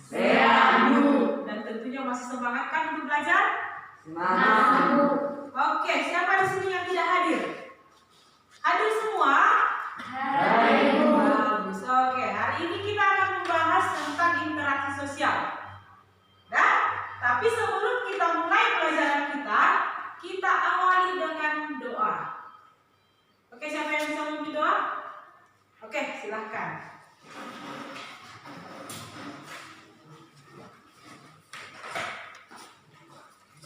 Sehat. Dan tentunya masih semangat kan untuk belajar? Semangat. Oke, siapa di sini yang tidak hadir? Hadir semua? Hadir. Bagus. Oke, hari ini kita akan membahas tentang interaksi sosial. Nah, tapi sebelum kita mulai pelajaran kita awali dengan doa. Oke, siapa yang bisa memimpin doa? Oke, silahkan.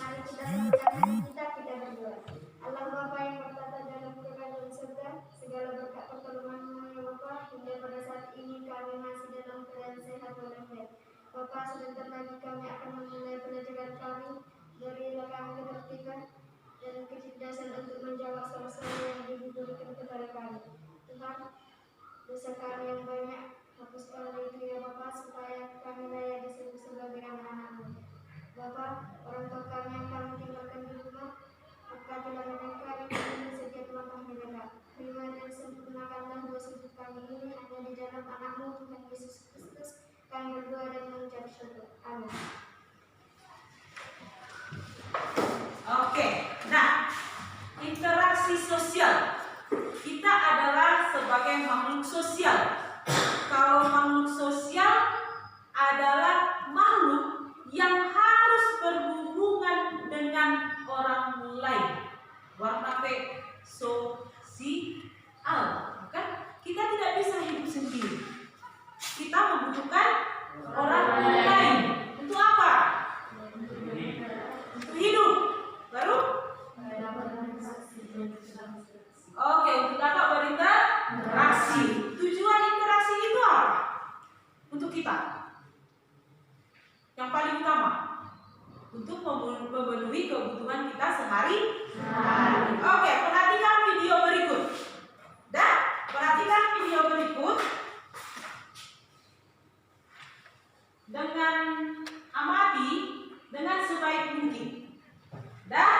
Mari kita sambutkan kita berdoa. Allah Bapa yang bertata dalam kerajaan surga, segala berkat pertolongan-Mu ya Bapa, hingga pada saat ini kami masih dalam keadaan sehat walafiat. Bapa, sebentar lagi kami akan memulai pelajaran kami. Berilah kami ketertiban dan kecerdasan untuk menjawab soal-soal yang diberikan kepada kami. Tuhan, dosa kami yang banyak, hapuskan itu ya Bapa, supaya kami layak disebut sebagai anak-anak-Mu. Bapa, orang tua kami yang kami tinggalkan di rumah, berkatilah mereka yang kami setiap langkah mereka. Terima dan sempurnakanlah doa hidup kami ini hanya di dalam anak-Mu Tuhan Yesus Kristus. Kami berdoa dan mengucap syukur. Amin. Oke, nah, interaksi sosial. Kita adalah sebagai makhluk sosial. Kalau makhluk sosial adalah makhluk yang harus berhubungan dengan orang lain. Warna P, sosial. Kan? Kita tidak bisa hidup sendiri. Kita membutuhkan orang lain. Untuk apa? Untuk hidup. Baru? Oke, untuk apa berinteraksi? Tujuan interaksi itu apa? Untuk kita. Yang paling utama, untuk memenuhi kebutuhan kita sehari-hari. Oke, perhatikan video berikut. Dan perhatikan video berikut dengan amati dengan sebaik mungkin. Dan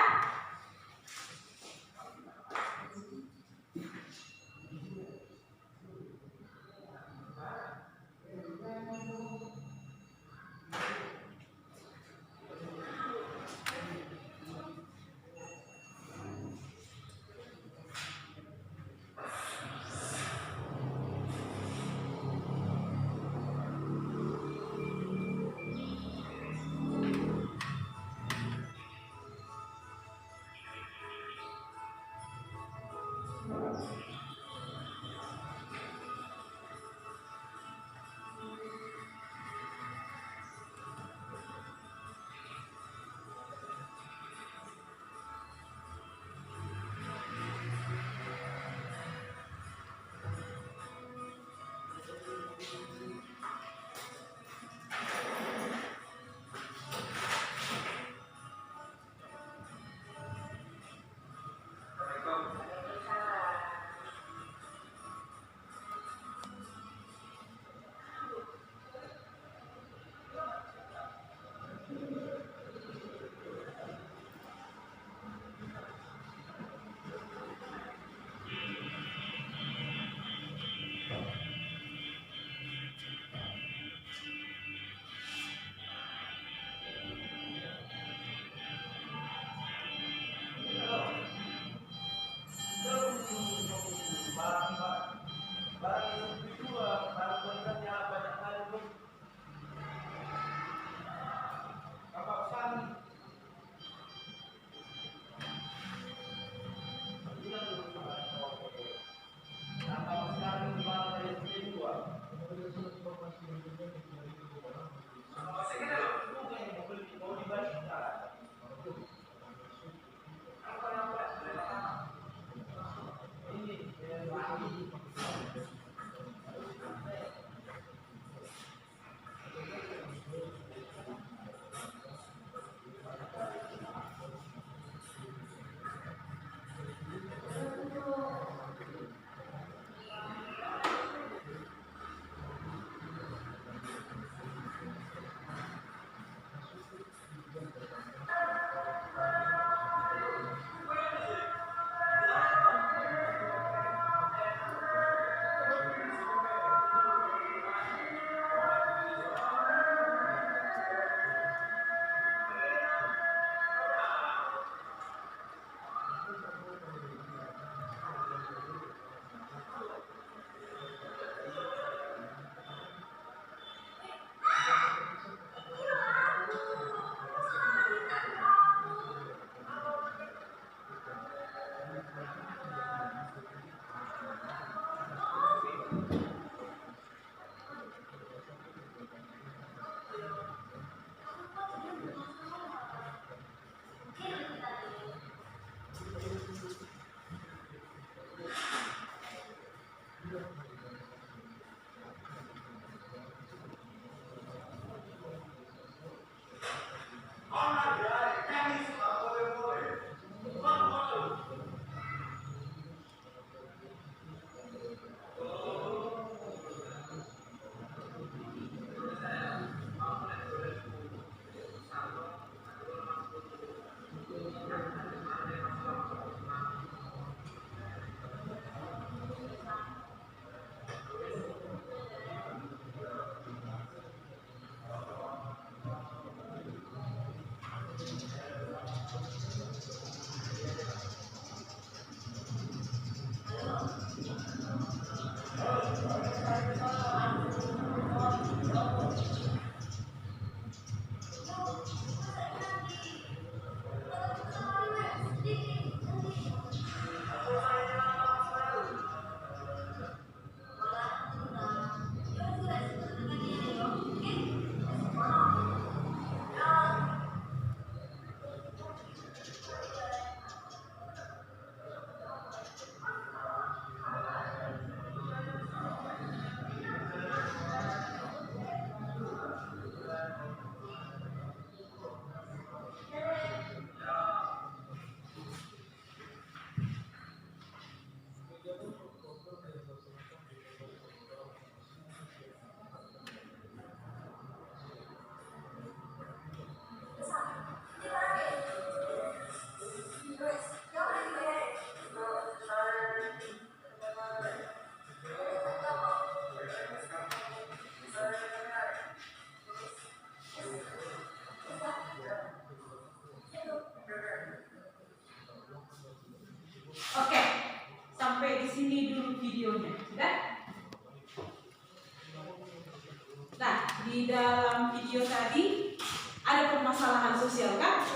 video tadi ada permasalahan sosial kan?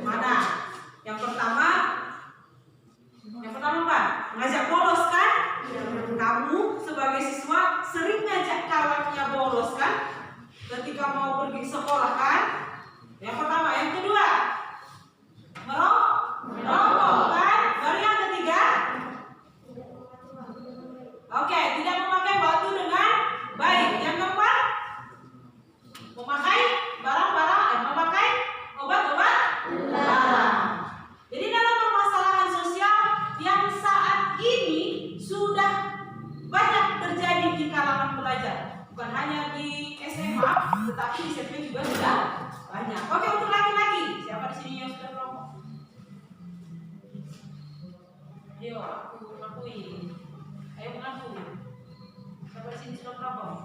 Mana? Yang pertama Pak, ngajak bolos kan? Kamu sebagai siswa sering ngajak kawannya bolos kan? Ketika mau pergi sekolah kan? Yang pertama, yang kedua merokok kan? Baru yang ketiga, oke, tidak memakai batu dengan baik. Yang keempat, memakai memakai obat-obat terlarang. Jadi dalam permasalahan sosial yang saat ini sudah banyak terjadi di kalangan pelajar, bukan hanya di SMA, tetapi di SMP juga sudah banyak. Oke, untuk laki-laki, siapa di sini yang sudah merokok? Ayo, aku ngakuin. Ayo mengaku. Siapa di sini sudah merokok?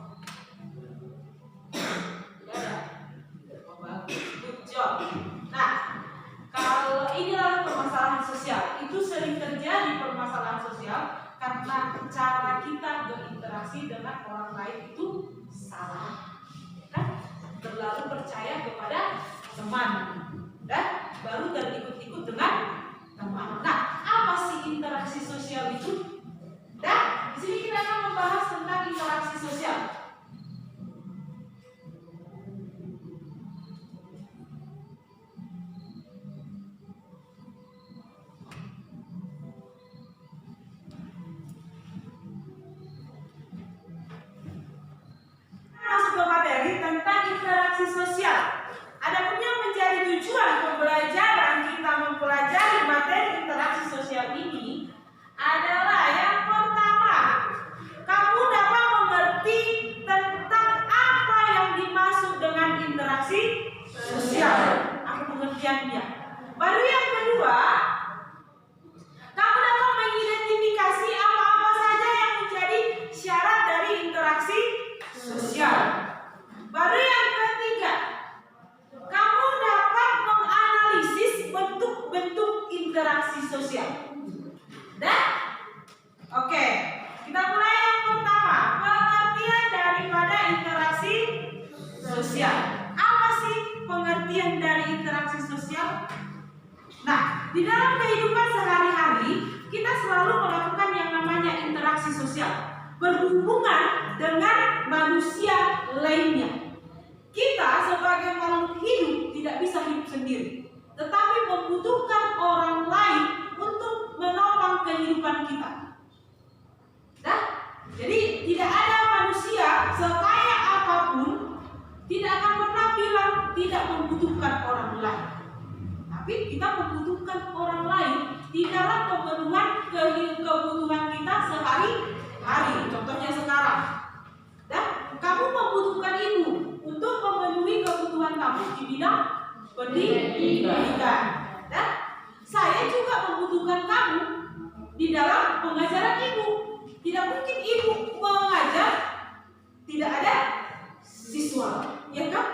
Tidak ada. Oh, bagus. Good job. Nah, kalau inilah permasalahan sosial, itu sering terjadi permasalahan sosial karena cara kita berinteraksi dengan orang lain itu salah, kan? Terlalu percaya kepada teman, dan baru terikut-ikut dengan teman. Nah, apa sih interaksi sosial itu? Dan di sini kita akan membahas tentang interaksi sosial. Masuk ke materi tentang interaksi sosial. Adapun yang menjadi tujuan pembelajaran kita mempelajari materi interaksi sosial ini adalah yang pertama, kamu dapat mengerti tentang apa yang dimaksud dengan interaksi sosial, apa pengertiannya. Baru yang kedua, kamu dapat mengidentifikasi apa-apa saja yang menjadi syarat dari interaksi sosial. Baru yang ketiga, kamu dapat menganalisis bentuk-bentuk interaksi sosial. Dan oke, kita mulai yang pertama, pengertian daripada interaksi sosial. Apa sih pengertian dari interaksi sosial? Nah, di dalam kehidupan sehari-hari kita selalu melakukan yang namanya interaksi sosial, berhubungan dengan manusia lainnya. Kita sebagai makhluk hidup tidak bisa hidup sendiri, tetapi membutuhkan orang lain untuk menopang kehidupan kita. Nah, jadi tidak ada manusia sekaya apapun tidak akan pernah bilang tidak membutuhkan orang lain. Tapi kita membutuhkan orang lain di dalam pemenuhan kebutuhan kita sehari-hari. Contohnya sekarang, dan kamu membutuhkan ibu untuk memenuhi kebutuhan kamu di bidang pendidikan. Dan saya juga membutuhkan kamu di dalam pengajaran ibu. Tidak mungkin ibu mengajar tidak ada siswa, ya kan?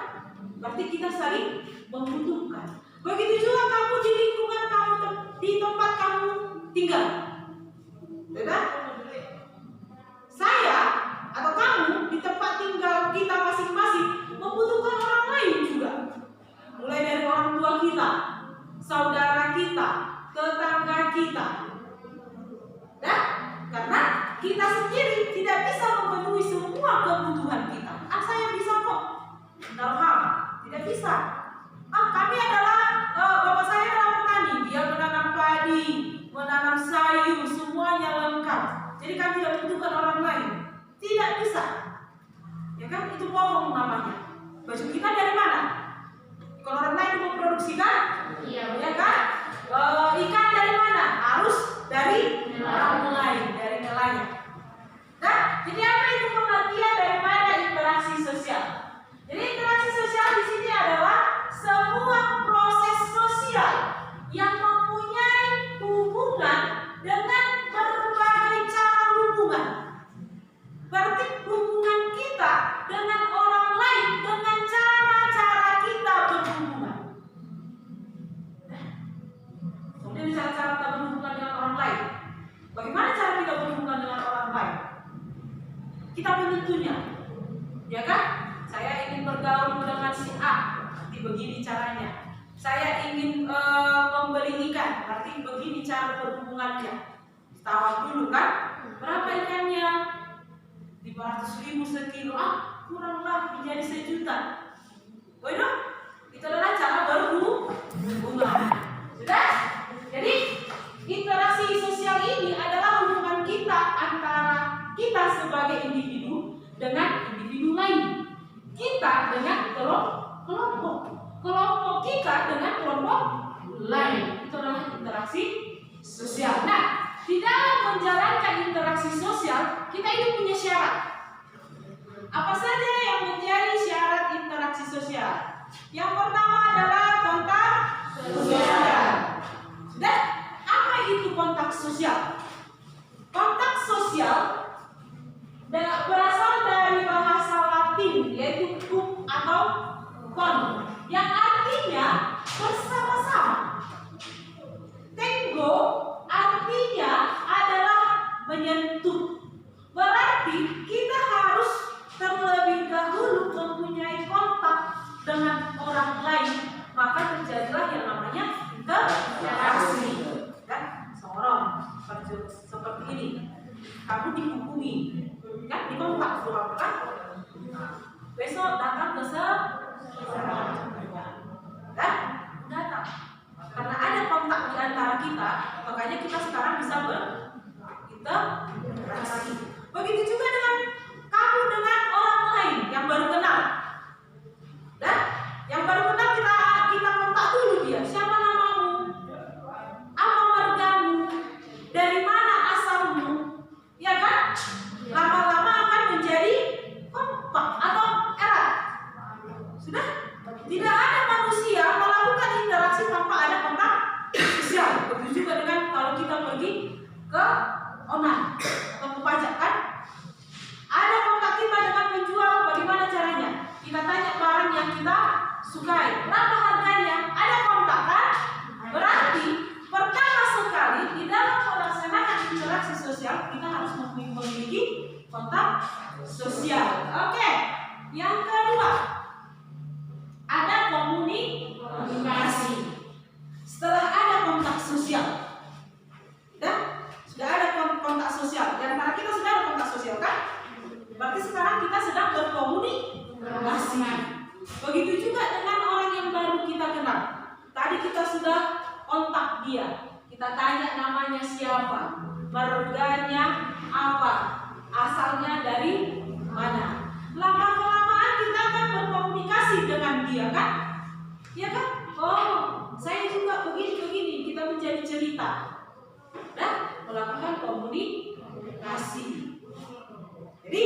Berarti kita saling membutuhkan. Begitu juga kamu di lingkungan kamu, di tempat kamu tinggal, ya kan? Saya atau kamu di tempat tinggal kita masing-masing membutuhkan orang lain juga. Mulai dari orang tua kita, saudara kita, tetangga kita. Nah, karena kita sendiri tidak bisa memenuhi semua kebutuhan kita. Saya bisa kok. Dalam tidak bisa. Kami adalah bapak saya adalah petani, dia menanam padi, menanam sayur, semuanya lengkap. Jadi kami tidak membutuhkan orang lain. Tidak bisa. Ya kan, itu bohong namanya. Baju kita dari mana? Kalau orang lain memproduksikan, iya, ya kan? Ikan dari mana? Harus dari orang lain, dari nelayan. Nah, jadi apa itu pengertian daripada interaksi sosial? Jadi interaksi sosial di sini adalah sebuah proses sosial yang mempunyai hubungan dengan berbagai cara hubungan. Berarti hubungan kita dengan orang lain dengan cara-cara begini caranya. Saya ingin membeli ikan, berarti begini cara berhubungannya. Tawar dulu kan, berapa ikannya? 500.000 sekilo, kuranglah menjadi 1 juta. Waduh, itu adalah cara berhubungan. Sudah? Jadi interaksi sosial ini adalah hubungan kita antara kita sebagai individu dengan individu lain, kita dengan kelompok kita dengan kelompok lain. Itu adalah interaksi sosial. Nah, di dalam menjalankan interaksi sosial, kita itu punya syarat. Apa saja yang menjadi syarat interaksi sosial? Yang pertama adalah kontak sosial. Sudah? Apa itu kontak sosial? Kontak sosial berasal dari bahasa Latin, yaitu cum atau con, yang artinya bersama-sama. Tango artinya adalah menyentuh. Berarti kita harus terlebih dahulu mempunyai kontak dengan orang lain, maka terjadilah yang namanya interaksi. Kan seorang seperti ini, kamu dihubungi, kan dikontak surat kan? Besok datang ke kan? Datang. Karena ada kontak di antara kita, makanya kita sekarang bisa berinteraksi. Begitu juga dengan kamu dengan orang lain yang baru kenal. Dan yang baru kenal kita kontak dulu dia. Siapa namamu? Apa margamu? Dari mana asalmu? Ya kan? Lama-lama akan menjadi kompak atau erat. Sudah? Tidak ada manusia melakukan interaksi tanpa ada kontak sosial. Begitu juga dengan kalau kita pergi ke online atau ke pajak kan? Ada kontak kita dengan penjual, bagaimana caranya? Kita tanya barang yang kita sukai, berapa harganya? Ada kontak kan? Berarti pertama sekali di dalam melaksanakan interaksi sosial kita harus memiliki kontak sosial. Oke. Yang kedua, ada komunikasi. Setelah ada kontak sosial, sudah ada kontak sosial. Di antara kita sudah ada kontak sosial kan? Berarti sekarang kita sedang berkomunikasi. Begitu juga dengan orang yang baru kita kenal. Tadi kita sudah kontak dia. Kita tanya namanya siapa, marganya apa, asalnya dari mana. Lama-kelamaan kita akan berkomunikasi dengan dia kan? Ya kan? Oh, saya juga begini-begini. Kita menjadi cerita. Dan melakukan komunikasi. Jadi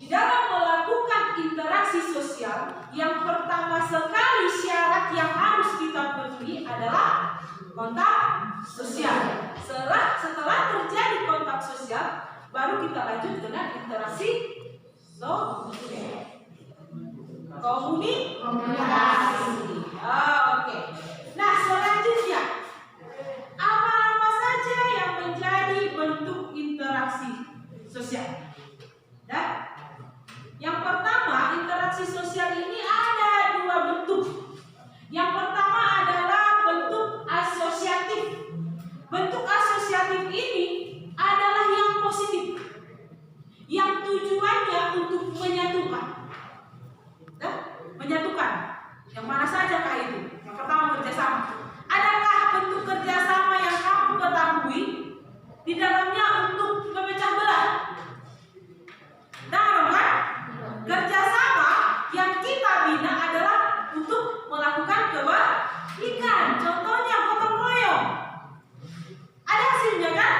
di dalam melakukan interaksi sosial, yang pertama sekali syarat yang harus kita penuhi adalah kontak sosial. Setelah terjadi kontak sosial, baru kita lanjut dengan interaksi sosial. Komunikasi. Oke. Nah, selanjutnya apa saja yang menjadi bentuk interaksi sosial? Dan yang pertama, interaksi sosial ini ada 2 bentuk. Yang pertama adalah bentuk asosiatif. Bentuk asosiatif ini adalah yang positif, yang tujuannya untuk menyatukan. Menyatukan. Yang mana saja kah itu? Yang pertama, kerjasama. Adakah bentuk kerjasama yang kamu ketahui di dalamnya untuk memecah belah? Tahu kan? Kerjasama yang kita bina adalah untuk melakukan kebaikan. Contohnya gotong royong. Ada hasilnya kan?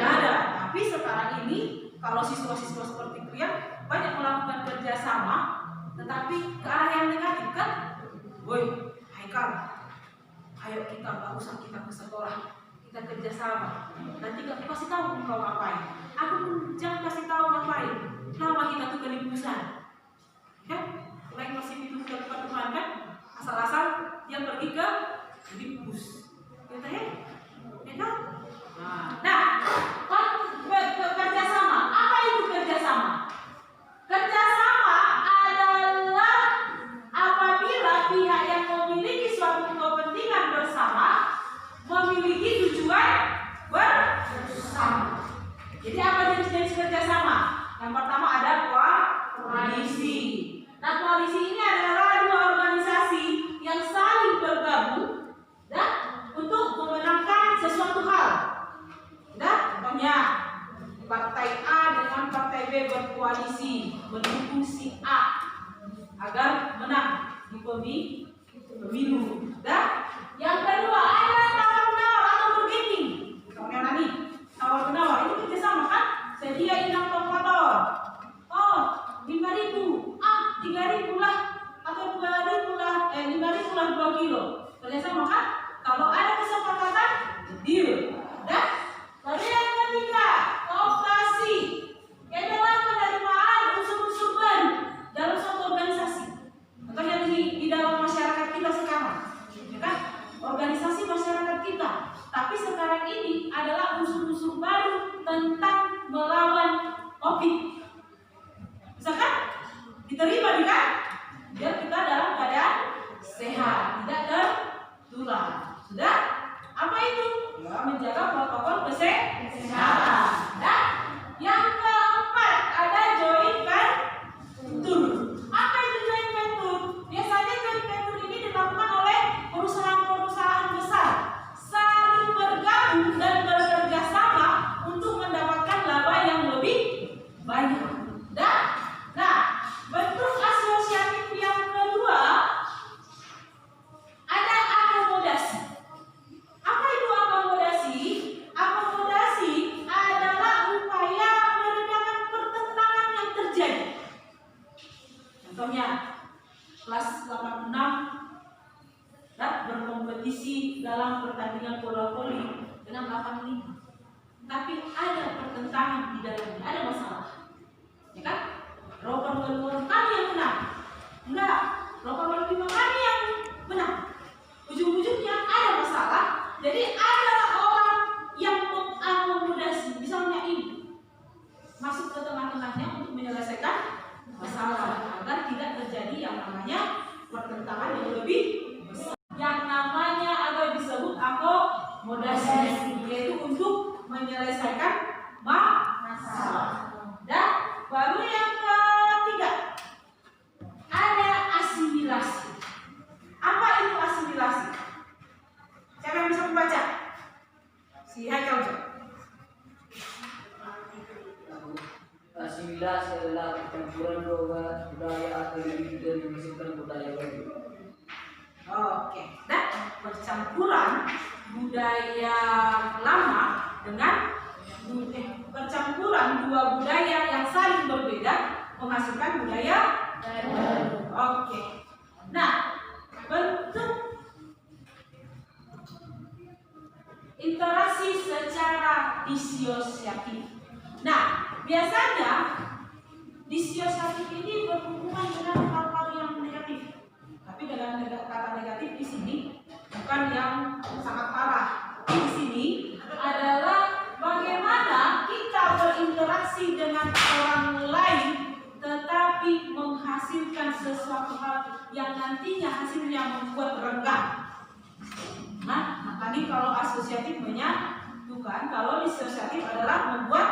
Ada. Tapi sekarang ini kalau siswa-siswa seperti itu ya banyak melakukan kerjasama, tetapi ke arah yang negatif kan? Woi, Haikal, ayo kita nggak usah kita ke sekolah, kita kerjasama. Nanti gak kasih tahu kau ngapain. Aku pun jangan kasih tahu ngapain. Lama kita tuh kelipusan, kan? Lain masih itu ke teman kan? Asal-asal dia pergi ke lipus, gitu ya? Ya kan? Nah, kerjasama. Apa itu kerjasama? Kerjasama adalah apabila pihak yang memiliki memiliki tujuan bersama. Jadi apa jenis-jenis kerjasama? Yang pertama ada koalisi. Nah, koalisi ini adalah dua organisasi yang saling bergabung untuk memenangkan sesuatu hal. Contohnya Partai A dengan Partai B berkoalisi mendukung si A agar menang di pemilu. Yang kedua ada tawar-menawar atau bargaining. Misalnya nih, tawar-menawar ini kerjasama kan? Sediain nafkah motor. Oh, 5.000. 3.000 lah atau 2.000 lah. 5.000 lah 2 kilo. Kerjasama kan? Kalau ada kesepakatan, deal. Lalu yang ketiga, kooperasi. Adalah penerimaan unsur-unsur baru dalam suatu organisasi. Contohnya di dalam masyarakat kita sekarang, ya kan? Organisasi masyarakat kita. Tapi sekarang ini adalah unsur-unsur baru tentang melawan COVID. Misalkan diterima kan? Biar kita dalam keadaan sehat, tidak tertular. Sudah? Apa itu? Ya, menjaga protokol kesehatan. Yang keempat ada joint venture. Apa itu joint venture? Biasanya joint venture ini dilakukan oleh perusahaan-perusahaan besar saling bergabung dan bekerja sama untuk mendapatkan laba yang lebih banyak. Nah, bentuk asosiatif yang kedua ada akomodasi. Apa itu akomodasi? Akomodasi adalah upaya meredakan pertentangan yang terjadi. Contohnya, kelas 86 berkompetisi dalam pertandingan bola voli dengan 85. Tapi ada pertentangan di dalamnya, ada masalah. Ya kan? Rokan walu kami yang menang. Enggak, rokan walu kami yang menang. Ujung-ujungnya ada masalah. Jadi ada orang yang mengakomodasi, misalnya ini masuk ke tengah-tengahnya untuk menyelesaikan masalah agar tidak terjadi yang namanya pertentangan yang lebih besar. Yang namanya atau disebut akomodasi, yaitu untuk menyelesaikan masalah. Dan baru yang ketiga ada asimilasi. Apa itu asimilasi? Siapa yang bisa membaca? Si Haikal. Asimilasi adalah percampuran budaya atau individu yang menghasilkan budaya baru. Oke. Nah, percampuran budaya lama dengan percampuran dua budaya yang saling berbeda menghasilkan budaya baru. Oke. Nah, bentuk interaksi secara disosiatif. Nah, biasanya disosiatif ini berhubungan dengan hal-hal yang negatif. Tapi dengan kata negatif di sini bukan yang sangat parah. Di sini adalah bagaimana kita berinteraksi dengan orang lain tetapi menghasilkan sesuatu hal yang nantinya hasilnya membuat renggang. Nah, tadi kalau asosiatif menyatukan, kalau disosiatif adalah membuat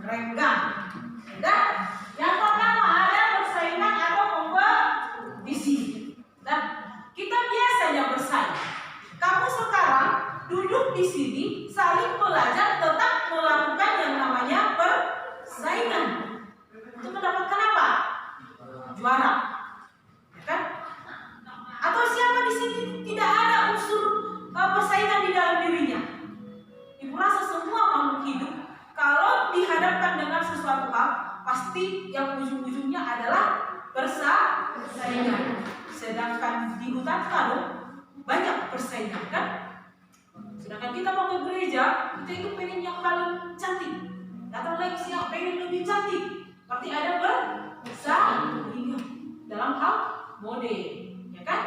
renggang. Dan yang pertama ada persaingan atau kompetisi. Dan kita biasanya bersaing. Kamu sekarang duduk di sini saling belajar tentang melakukan yang namanya persaingan untuk mendapatkan apa? Juara, ya kan? Atau siapa di sini tidak ada unsur persaingan di dalam dirinya? Ibu rasa semua makhluk hidup kalau dihadapkan dengan sesuatu hal pasti yang ujung-ujungnya adalah persaingan. Sedangkan di hutan kalau banyak persaingan kan? Sedangkan kita mau ke gereja, kita itu pengen yang paling cantik. Datang lagi siapa pengen lebih cantik. Berarti ada persaingan dalam hal mode, ya kan?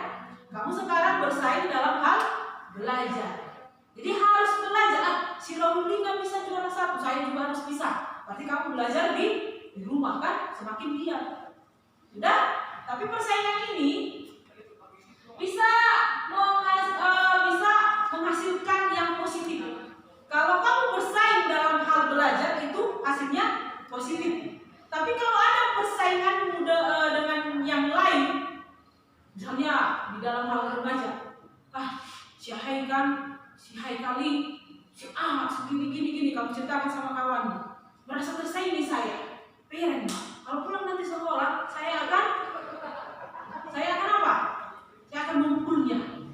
Kamu sekarang bersaing dalam hal belajar. Jadi harus belajar. Si Romli nggak bisa juara 1, saya juga harus bisa. Berarti kamu belajar di rumah kan? Semakin giat. Sudah? Tapi persaingan ini bisa menghasilkan yang nih kan, si Haikali, si A, gini, kamu ceritakan sama kawan, merasa tersaingi saya. Pikiran, kalau pulang nanti sekolah, saya akan apa? Saya akan memukulnya.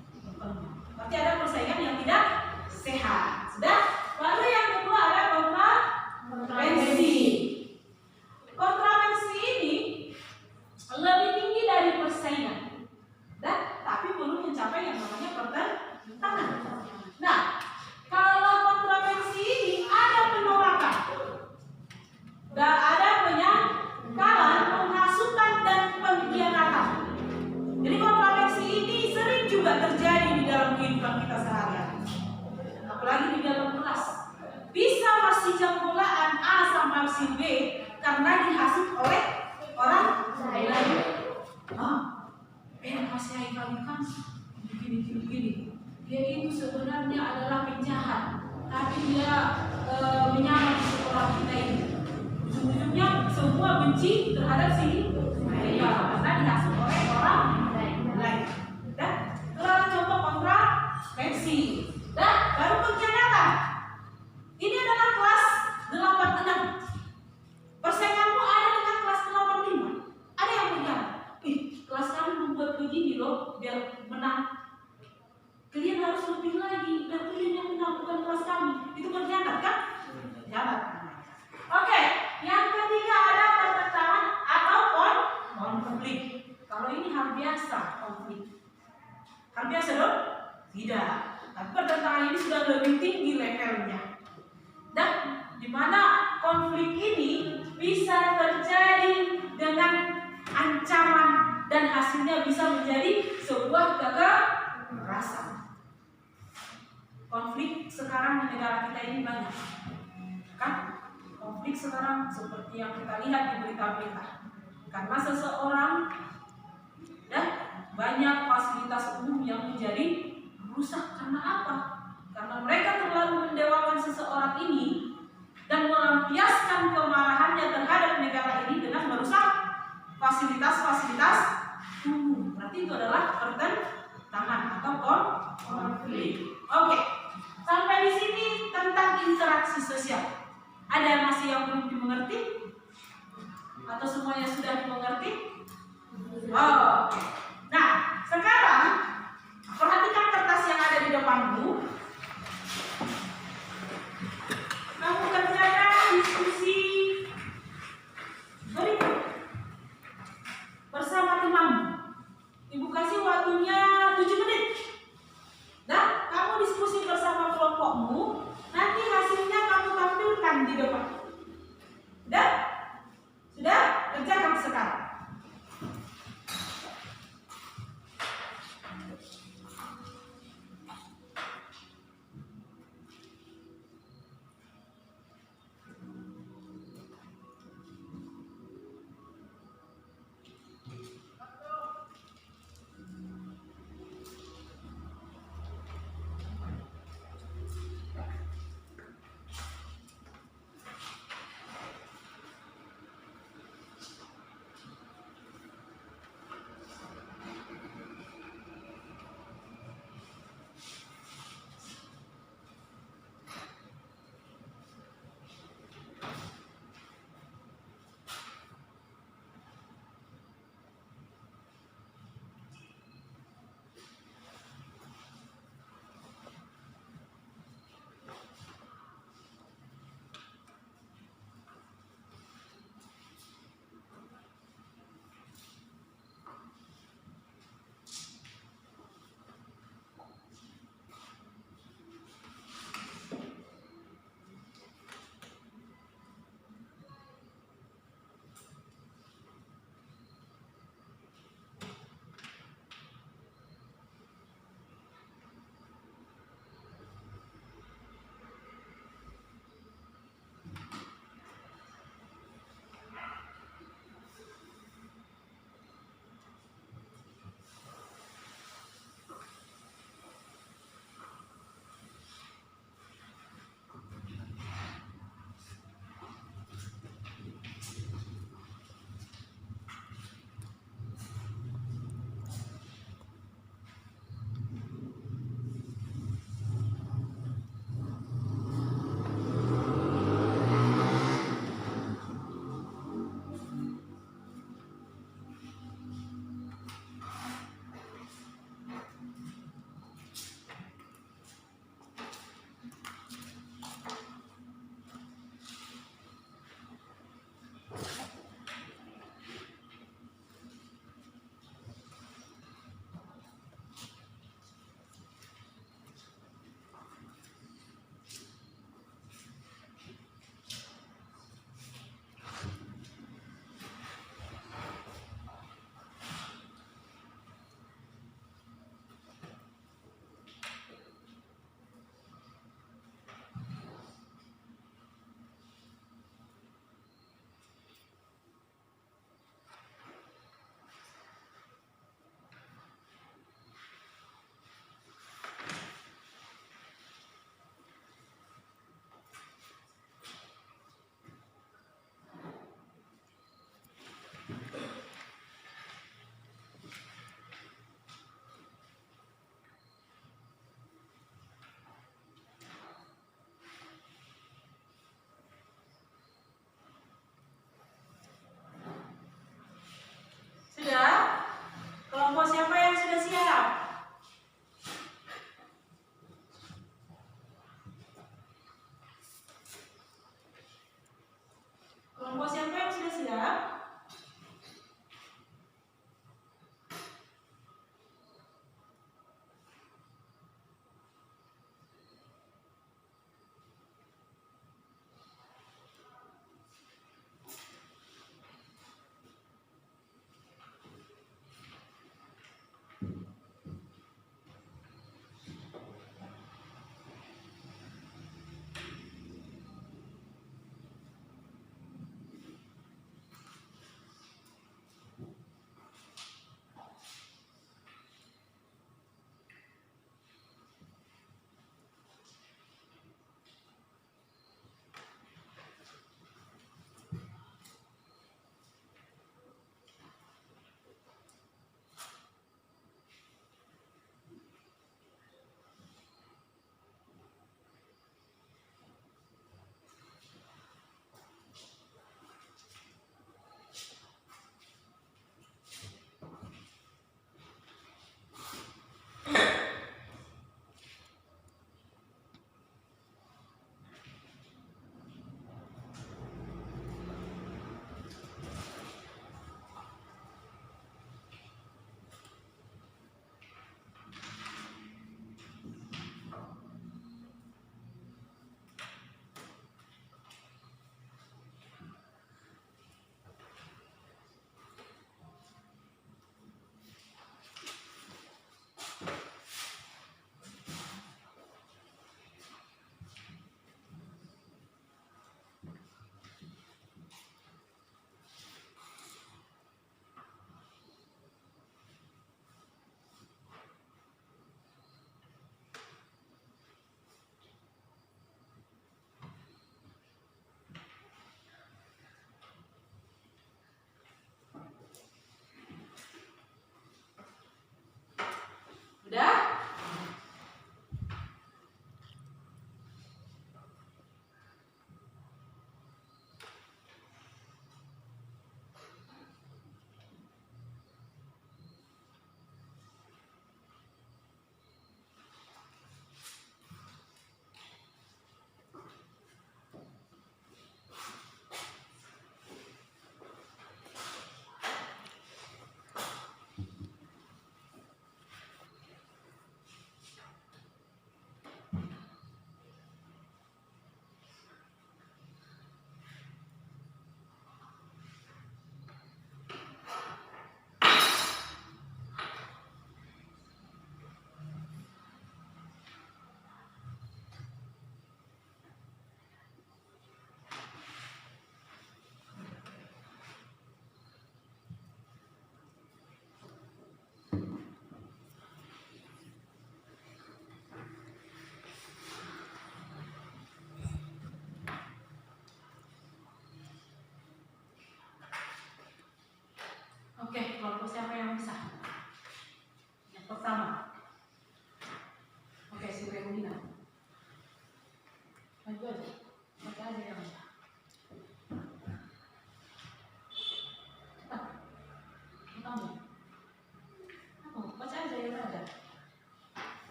Berarti ada persaingan yang tidak sehat. Sudah? Lalu yang kedua ada kontravensi. Kontravensi ini lebih tinggi dari persaingan, tapi belum mencapai yang namanya pertentangan. Nah, kalau kontravensi ini ada penolakan, dan ada penyangkalan, penghasutan dan pengkhianatan. Jadi kontravensi ini sering juga terjadi di dalam kehidupan kita sehari-hari, apalagi di dalam kelas. Bisa masih jam bolaan A sama si B karena dihasut oleh orang lain. Masih Haikal kan begini. Dia itu sebenarnya adalah penjahat, tapi dia menyamar sekolah kita ini. Ujung-ujungnya semua benci terhadap si Haikal karena dihasut oleh orang lain. Dan lalu contoh kontravensi. Dan baru pengkhianatan. Ini adalah kelas 86. Persainganmu ada dengan kelas 85. Ada yang berkata, kelas kami membuat begini loh biar menang. Kalian harus lebih lagi biar kalian yang menang, bukan kelas kami. Itu berkhianat kan? Berkhianat. Oke, yang ketiga ada pertentangan atau konflik. Kalau ini hal biasa konflik. Hal biasa dong? Tidak. Tapi pertentangan ini sudah lebih tinggi levelnya. Dan di mana konflik ini bisa terjadi dengan ancaman dan hasilnya bisa menjadi sebuah kekerasan. Konflik sekarang di negara kita ini banyak, kan? Konflik sekarang seperti yang kita lihat di berita-berita. Karena seseorang dan banyak fasilitas umum yang menjadi rusak. Karena apa? Karena mereka terlalu mendewakan seseorang ini dan melampiaskan kemarahannya terhadap negara ini dengan merusak fasilitas-fasilitas umum. Berarti itu adalah pertentangan atau konflik. Oke, sampai di sini tentang interaksi sosial. Ada masih yang belum dimengerti? Atau semuanya sudah dimengerti? Oke. Nah, sekarang perhatikan kertas yang ada di depanmu. Kamu kerjakan diskusi berikut bersama temanmu. Ibu kasih waktunya 7 menit. Dan kamu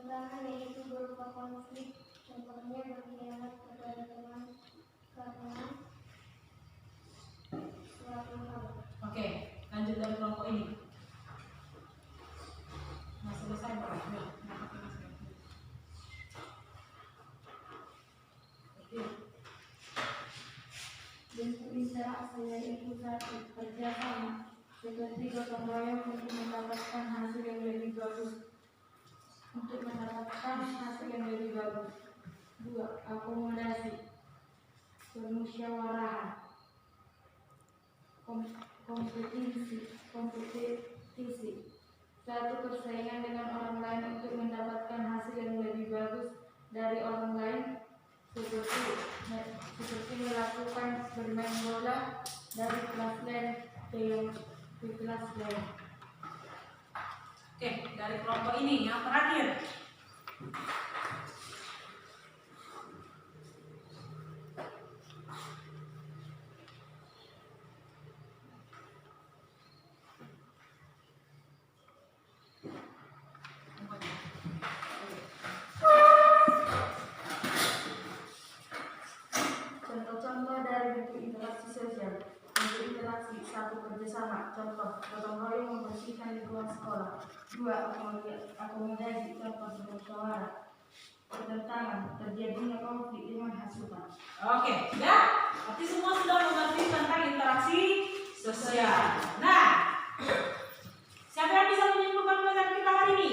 Pertama yaitu berupa konflik, contohnya berkhianat kepada teman karena suatu hal. Oke, lanjut dari kelompok ini. Nah, selesai Pak. Ya, Bentuk interaksi yaitu satu, kerjasama seperti gotong royong untuk mendapatkan hasil yang lebih bagus. Dua, akomodasi, permusyawarah, kompetisi. Satu, persaingan dengan orang lain untuk mendapatkan hasil yang lebih bagus dari orang lain, seperti melakukan bermain bola dari kelas lain ke kelas lain. Oke, dari kelompok ini yang terakhir. Contoh-contoh dari bentuk interaksi sosial. Bentuk interaksi, satu, kerjasama, contoh gotong royong membersihkan lingkungan sekolah. Dua, akomodasi, contoh bermusyawarah. Pertentangan, terjadinya konflik dengan hasutan. Oke, ya. Berarti semua sudah mengerti tentang interaksi sosial. Nah, siapa yang bisa menyimpulkan pelajaran kita hari ini?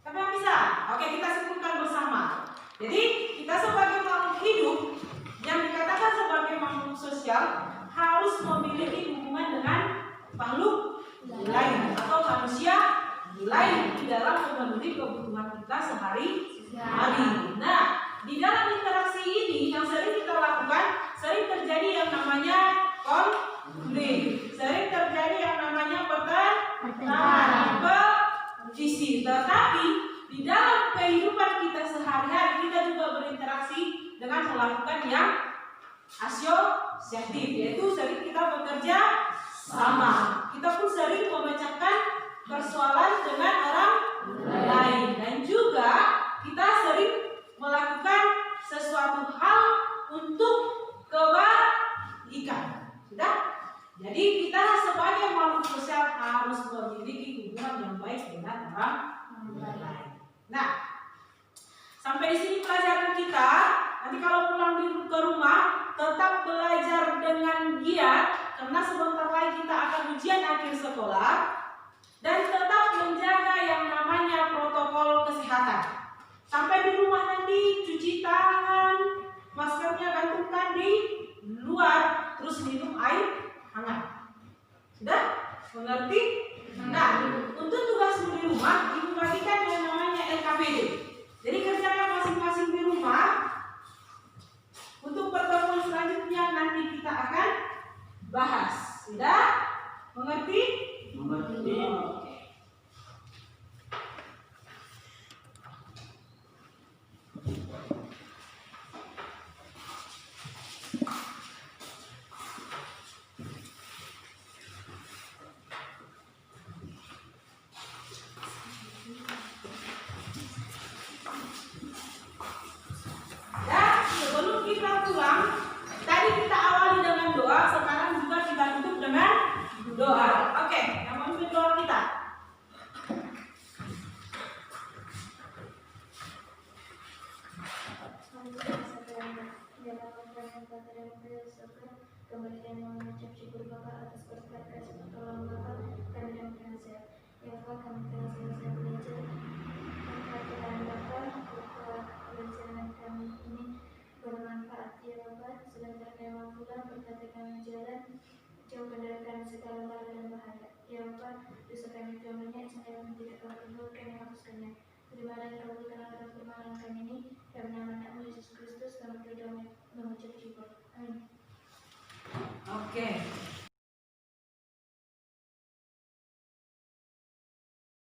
Siapa yang bisa? Oke, kita simpulkan bersama. Jadi, kita sebagai makhluk hidup yang dikatakan sebagai makhluk sosial harus memiliki hubungan dengan makhluk lain atau manusia lain di dalam memenuhi kebutuhan kita sehari-hari. Nah, di dalam interaksi ini yang sering kita lakukan, sering terjadi yang namanya konflik, sering terjadi yang namanya pertentangan, kompetisi. Tetapi di dalam kehidupan kita sehari-hari kita juga berinteraksi dengan melakukan yang asosiatif, yaitu sering kita bekerja sama. Kita pun sering memecahkan persoalan dengan orang lain, dan juga kita sering melakukan sesuatu hal untuk kebaikan. Sudah? Jadi kita sebagai makhluk sosial harus memiliki hubungan yang baik dengan orang lain. Nah, sampai di sini pelajaran kita. Nanti kalau pulang ke rumah tetap belajar dengan giat, karena sebentar lagi kita akan ujian akhir sekolah, dan tetap menjaga yang namanya protokol kesehatan. Sampai di rumah nanti cuci tangan, maskernya gantungkan di luar, terus minum air hangat. Sudah? Mengerti? Nah, untuk tugas di rumah ibu bagikan yang namanya LKPD. Jadi kerjakan masing-masing di rumah. Untuk pertemuan selanjutnya nanti kita akan bahas. Sudah? Mengerti? Mengerti. Oke. Sebelum kita pulang, tadi kita awali dengan doa, sekarang juga kita tutup dengan doa. Oke, yang memimpin doa kita. Kemudian mengucap syukur Bapa atas berkat kasih pertolongan Bapa, kami yang berhasil. Ya Allah, kami telah selesai belajar. Perhatian Bapa, pelajaran kami ini bermanfaat ya Bapa. Sebentar lewat pulang, berkati kami jalan, jauhkan dari kami segala mara dan bahaya. Ya Bapa, dosa kami telah banyak, sehingga kami tidak tahu perbuatan kami hapuskannya. Terima kasih kabulkan atas permohonan kami ini, kami nama Nabi Yesus Kristus, kami berdoa mengucap syukur. Amin. Oke.